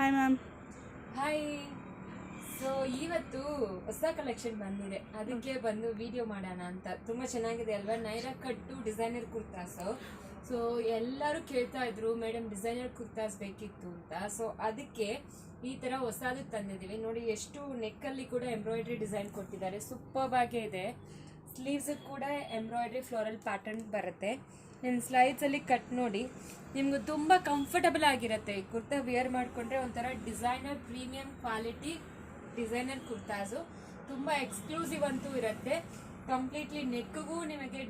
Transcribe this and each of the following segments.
Hi ma'am. Hi. So ಇವತ್ತು ಹೊಸ collection ಬಂದಿದೆ, ಅದಕ್ಕೆ ಬಂದು ವಿಡಿಯೋ ಮಾಡೋಣ ಅಂತ. ತುಂಬ ಚೆನ್ನಾಗಿದೆ ಅಲ್ವಾ? ನೈರಾ ಕಟ್ಟು ಡಿಸೈನರ್ ಕುರ್ತಾಸು. ಸೊ ಎಲ್ಲರೂ ಕೇಳ್ತಾ ಇದ್ರು ಮೇಡಮ್ ಡಿಸೈನರ್ ಕುರ್ತಾಸ್ ಬೇಕಿತ್ತು ಅಂತ. ಸೊ ಅದಕ್ಕೆ ಈ ಥರ ಹೊಸದು ತಂದಿದ್ದೀವಿ ನೋಡಿ. ಎಷ್ಟು ನೆಕ್ಕಲ್ಲಿ ಕೂಡ ಎಂಬ್ರಾಯ್ಡ್ರಿ ಡಿಸೈನ್ ಕೊಟ್ಟಿದ್ದಾರೆ, ಸೂಪರ್ಬ್ ಆಗೇ ಇದೆ. ಸ್ಲೀವ್ಸ್ ಕೂಡ ಎಂಬ್ರಾಯ್ಡ್ರಿ ಫ್ಲೋರಲ್ ಪ್ಯಾಟರ್ನ್ ಬರುತ್ತೆ. ನಿಮ್ಮ ಸ್ಲೈಡ್ಸಲ್ಲಿ ಕಟ್ ನೋಡಿ, ನಿಮ್ಗೆ ತುಂಬ ಕಂಫರ್ಟಬಲ್ ಆಗಿರುತ್ತೆ. ಕುರ್ತಾ ವಿಯರ್ ಮಾಡಿಕೊಂಡ್ರೆ ಒಂಥರ designer premium quality designer kurtas. ತುಂಬ ಎಕ್ಸ್ಕ್ಲೂಸಿವ್ ಅಂತೂ ಇರುತ್ತೆ. ಕಂಪ್ಲೀಟ್ಲಿ ನೆಕ್ಗೂ ನಿಮಗೆ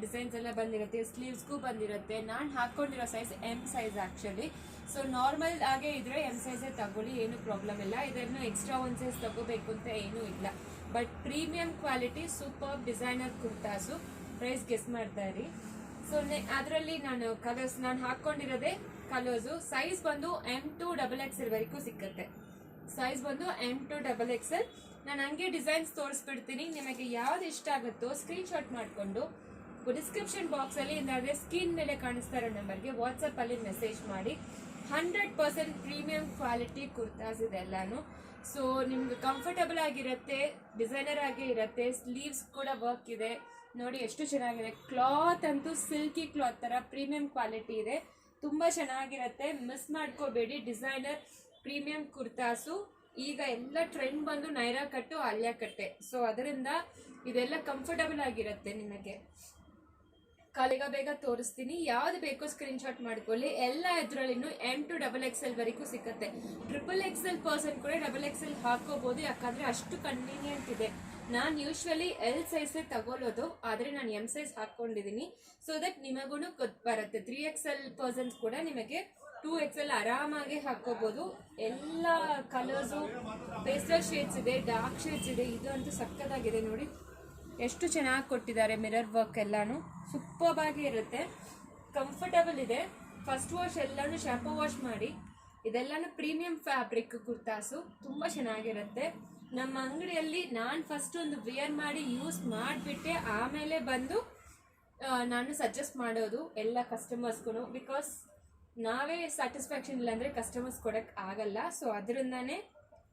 ಡಿಸೈನ್ಸ್ ಎಲ್ಲ ಬಂದಿರುತ್ತೆ, ಸ್ಲೀವ್ಸ್ಗೂ ಬಂದಿರುತ್ತೆ. ನಾನು ಹಾಕ್ಕೊಂಡಿರೋ size M size actually. So normal ಆಗೇ ಇದ್ರೆ ಎಮ್ ಸೈಜೇ ತಗೊಳ್ಳಿ, ಏನು ಪ್ರಾಬ್ಲಮ್ ಇಲ್ಲ. ಇದನ್ನು ಎಕ್ಸ್ಟ್ರಾ ಒಂದು ಸೈಜ್ ತಗೋಬೇಕು ಅಂತ ಏನೂ ಇಲ್ಲ. But premium quality super designer kurtas. Price guess ಮಾಡ್ತಾ ಇರಿ. ಸೊ ಅದರಲ್ಲಿ ನಾನು ಹಾಕ್ಕೊಂಡಿರೋದೇ ಕಲರ್ಸು. ಸೈಜ್ ಬಂದು M2XXL ವರೆಗೂ ಸಿಕ್ಕತ್ತೆ. ಸೈಜ್ ಬಂದು M2XXL. ನಾನು ಹಂಗೆ ಡಿಸೈನ್ಸ್ ತೋರಿಸ್ಬಿಡ್ತೀನಿ. ನಿಮಗೆ ಯಾವ್ದು ಇಷ್ಟ ಆಗುತ್ತೋ ಸ್ಕ್ರೀನ್ಶಾಟ್ ಮಾಡಿಕೊಂಡು ಡಿಸ್ಕ್ರಿಪ್ಷನ್ ಬಾಕ್ಸಲ್ಲಿ ಇಲ್ಲಾಂದರೆ ಸ್ಕ್ರೀನ್ ಮೇಲೆ ಕಾಣಿಸ್ತಾ ಇರೋ ನಂಬರ್ಗೆ ವಾಟ್ಸಪ್ಪಲ್ಲಿ ಮೆಸೇಜ್ ಮಾಡಿ. 100% ಪ್ರೀಮಿಯಂ ಕ್ವಾಲಿಟಿ ಕುರ್ತಾಸ್ ಇದೆಲ್ಲಾನು. ಸೊ ನಿಮ್ಗೆ ಕಂಫರ್ಟಬಲ್ ಆಗಿರುತ್ತೆ, ಡಿಸೈನರ್ ಆಗೇ ಇರುತ್ತೆ. ಸ್ಲೀವ್ಸ್ ಕೂಡ ವರ್ಕ್ ಇದೆ ನೋಡಿ, ಎಷ್ಟು ಚೆನ್ನಾಗಿದೆ. ಕ್ಲಾತ್ ಅಂತೂ ಸಿಲ್ಕಿ ಕ್ಲಾತ್ ಥರ ಪ್ರೀಮಿಯಂ ಕ್ವಾಲಿಟಿ ಇದೆ, ತುಂಬ ಚೆನ್ನಾಗಿರುತ್ತೆ. ಮಿಸ್ ಮಾಡ್ಕೋಬೇಡಿ. Designer premium kurtas. ಈಗ ಎಲ್ಲ ಟ್ರೆಂಡ್ ಬಂದು ನೈರಾ ಕಟ್ಟು, ಆಲಿಯಾ ಕಟ್ಟೆ. ಸೊ ಅದರಿಂದ ಇದೆಲ್ಲ ಕಂಫರ್ಟಬಲ್ ಆಗಿರುತ್ತೆ ನಿಮಗೆ. ಬೇಗ ತೋರಿಸ್ತೀನಿ. ಯಾವ್ದು ಬೇಕೋ ಸ್ಕ್ರೀನ್ಶಾಟ್ ಮಾಡ್ಕೊಳ್ಳಿ. ಎಲ್ಲ ಇದರಲ್ಲಿನೂ M2XXL ವರೆಗೂ ಸಿಗುತ್ತೆ. XXL ಪರ್ಸನ್ ಕೂಡ XXL ಹಾಕೋಬಹುದು, ಯಾಕಂದ್ರೆ ಅಷ್ಟು ಕನ್ವೀನಿಯಂಟ್ ಇದೆ. ನಾನು ಯೂಶ್ವಲಿ L ಸೈಜೇ ತಗೊಳ್ಳೋದು, ಆದರೆ ನಾನು M ಸೈಜ್ ಹಾಕ್ಕೊಂಡಿದ್ದೀನಿ. ಸೊ ದಟ್ ನಿಮಗೂ ಬರುತ್ತೆ. 3XL ಪರ್ಸನ್ಸ್ ಕೂಡ ನಿಮಗೆ 2XL ಆರಾಮಾಗಿ ಹಾಕೋಬಹುದು. ಎಲ್ಲ ಕಲರ್ಸು ಪೇಸ್ಟಲ್ ಶೇಡ್ಸ್ ಇದೆ, ಡಾರ್ಕ್ ಶೇಡ್ಸ್ ಇದೆ. ಇದು ಅಂತೂ ಸಕ್ಕತ್ತಾಗಿದೆ ನೋಡಿ, ಎಷ್ಟು ಚೆನ್ನಾಗಿ ಕೊಟ್ಟಿದ್ದಾರೆ. ಮಿರರ್ ವರ್ಕ್ ಎಲ್ಲಾನು ಸೂಪರ್ಬ್ ಆಗಿ ಇರುತ್ತೆ, ಕಂಫರ್ಟಬಲ್ ಇದೆ. ಫಸ್ಟ್ ವಾಶ್ ಎಲ್ಲಾನು ಶಾಂಪೂ ವಾಶ್ ಮಾಡಿ. ಇದೆಲ್ಲಾನು ಪ್ರೀಮಿಯಂ ಫ್ಯಾಬ್ರಿಕ್ ಕುರ್ತಾಸು, ತುಂಬ ಚೆನ್ನಾಗಿರುತ್ತೆ. ನಮ್ಮ ಅಂಗಡಿಯಲ್ಲಿ ನಾನು ಫಸ್ಟ್ ಒಂದು ವಿಯರ್ ಮಾಡಿ ಯೂಸ್ ಮಾಡಿಬಿಟ್ಟೆ ಆಮೇಲೆ ಬಂದು ನಾನು ಸಜೆಸ್ಟ್ ಮಾಡೋದು ಎಲ್ಲ ಕಸ್ಟಮರ್ಸ್ಗೂ. ಬಿಕಾಸ್ ನಾವೇ ಸ್ಯಾಟಿಸ್ಫ್ಯಾಕ್ಷನ್ ಇಲ್ಲಾಂದರೆ ಕಸ್ಟಮರ್ಸ್ ಕೊಡೋಕ್ಕೆ ಆಗಲ್ಲ. ಸೊ ಅದರಿಂದನೇ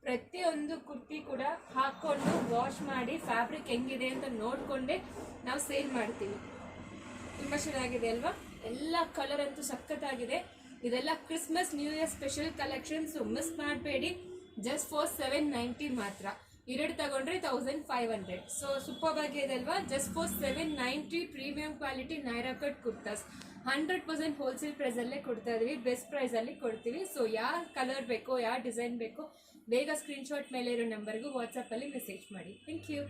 ಪ್ರತಿಯೊಂದು ಕುರ್ತಿ ಕೂಡ ಹಾಕ್ಕೊಂಡು ವಾಶ್ ಮಾಡಿ ಫ್ಯಾಬ್ರಿಕ್ ಹೆಂಗಿದೆ ಅಂತ ನೋಡಿಕೊಂಡೆ ನಾವು ಸೇಲ್ ಮಾಡ್ತೀವಿ. ತುಂಬ ಚೆನ್ನಾಗಿದೆ ಅಲ್ವಾ? ಎಲ್ಲ ಕಲರ್ ಅಂತೂ ಸಖತ್ತಾಗಿದೆ. ಇದೆಲ್ಲ Christmas New Year special collections, miss ಮಾಡಬೇಡಿ. ಜಸ್ಟ್ ಫಾರ್ 790 ಮಾತ್ರ. ಎರಡು ತಗೊಂಡ್ರೆ 1500. ಸೊ ಸೂಪರ್ ಆಗಿದೆ ಅಲ್ವಾ? Just for 790 premium quality Naira cut kurtas. 100% wholesale ಪ್ರೈಸಲ್ಲೇ ಕೊಡ್ತಾ ಇದೀವಿ, ಬೆಸ್ಟ್ ಪ್ರೈಸಲ್ಲಿ ಕೊಡ್ತೀವಿ. ಸೊ ಯಾವ ಕಲರ್ ಬೇಕೋ, ಯಾವ ಡಿಸೈನ್ ಬೇಕೋ ಬೇಗ ಸ್ಕ್ರೀನ್ಶಾಟ್ ಮೇಲೆ ಇರೋ ನಂಬರ್ಗೂ ವಾಟ್ಸಪ್ಪಲ್ಲಿ ಮೆಸೇಜ್ ಮಾಡಿ. Thank you.